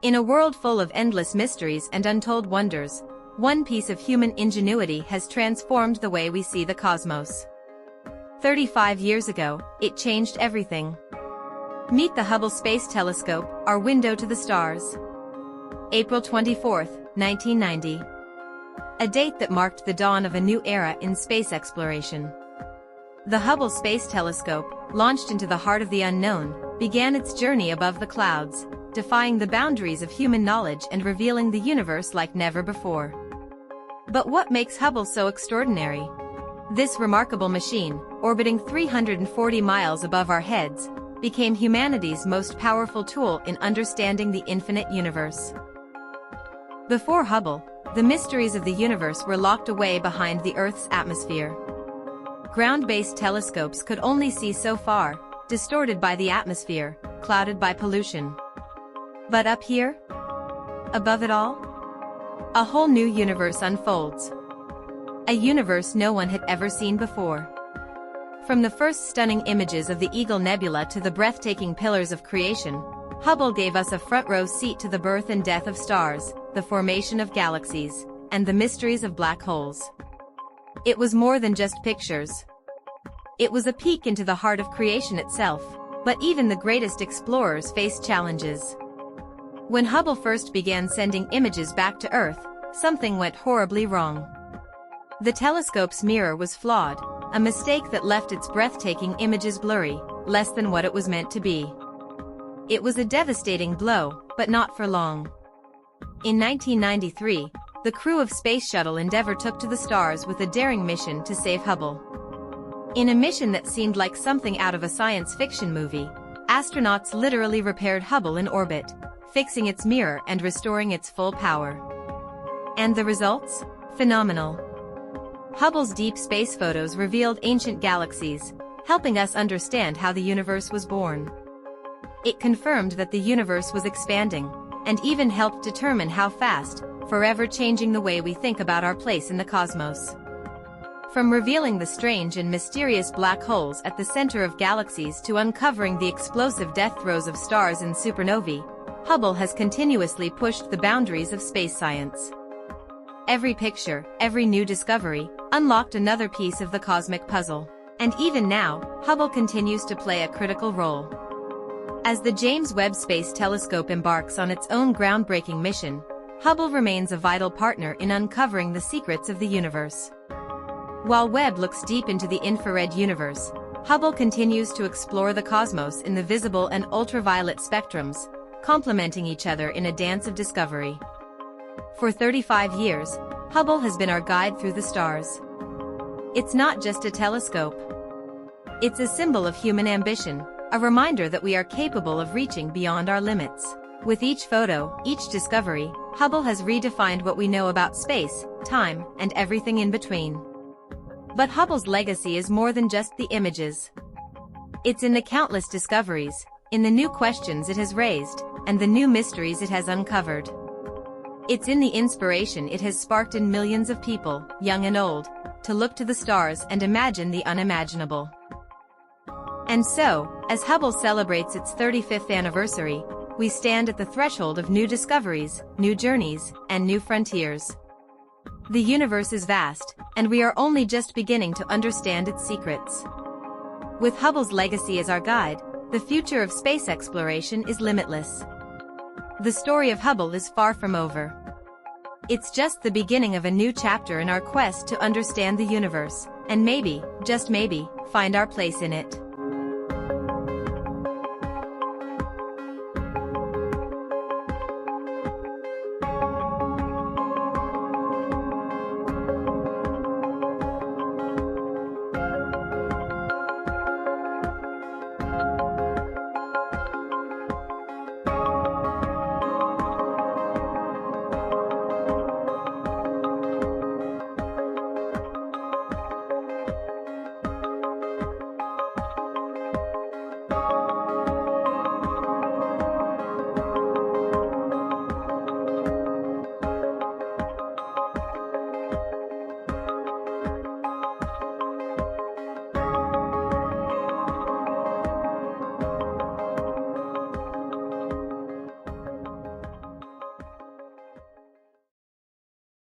In a world full of endless mysteries and untold wonders, one piece of human ingenuity has transformed the way we see the cosmos. 35 years ago, it changed everything. Meet the Hubble Space Telescope, our window to the stars. April 24, 1990. A date that marked the dawn of a new era in space exploration. The Hubble Space Telescope, launched into the heart of the unknown, began its journey above the clouds, defying the boundaries of human knowledge and revealing the universe like never before. But what makes Hubble so extraordinary? This remarkable machine, orbiting 340 miles above our heads, became humanity's most powerful tool in understanding the infinite universe. Before Hubble, the mysteries of the universe were locked away behind the Earth's atmosphere. Ground-based telescopes could only see so far, distorted by the atmosphere, clouded by pollution. But up here? Above it all? A whole new universe unfolds. A universe no one had ever seen before. From the first stunning images of the Eagle Nebula to the breathtaking pillars of creation, Hubble gave us a front-row seat to the birth and death of stars, the formation of galaxies, and the mysteries of black holes. It was more than just pictures. It was a peek into the heart of creation itself, but even the greatest explorers faced challenges. When Hubble first began sending images back to Earth, something went horribly wrong. The telescope's mirror was flawed, a mistake that left its breathtaking images blurry, less than what it was meant to be. It was a devastating blow, but not for long. In 1993, the crew of Space Shuttle Endeavour took to the stars with a daring mission to save Hubble. In a mission that seemed like something out of a science fiction movie, astronauts literally repaired Hubble in orbit, fixing its mirror and restoring its full power. And the results? Phenomenal. Hubble's deep space photos revealed ancient galaxies, helping us understand how the universe was born. It confirmed that the universe was expanding, and even helped determine how fast, forever changing the way we think about our place in the cosmos. From revealing the strange and mysterious black holes at the center of galaxies to uncovering the explosive death throes of stars and supernovae, Hubble has continuously pushed the boundaries of space science. Every picture, every new discovery, unlocked another piece of the cosmic puzzle. And even now, Hubble continues to play a critical role. As the James Webb Space Telescope embarks on its own groundbreaking mission, Hubble remains a vital partner in uncovering the secrets of the universe. While Webb looks deep into the infrared universe, Hubble continues to explore the cosmos in the visible and ultraviolet spectrums, complementing each other in a dance of discovery. For 35 years, Hubble has been our guide through the stars. It's not just a telescope. It's a symbol of human ambition, a reminder that we are capable of reaching beyond our limits. With each photo, each discovery, Hubble has redefined what we know about space, time, and everything in between. But Hubble's legacy is more than just the images. It's in the countless discoveries, in the new questions it has raised, and the new mysteries it has uncovered. It's in the inspiration it has sparked in millions of people, young and old, to look to the stars and imagine the unimaginable. And so, as Hubble celebrates its 35th anniversary, we stand at the threshold of new discoveries, new journeys, and new frontiers. The universe is vast, and we are only just beginning to understand its secrets. With Hubble's legacy as our guide, the future of space exploration is limitless. The story of Hubble is far from over. It's just the beginning of a new chapter in our quest to understand the universe, and maybe, just maybe, find our place in it.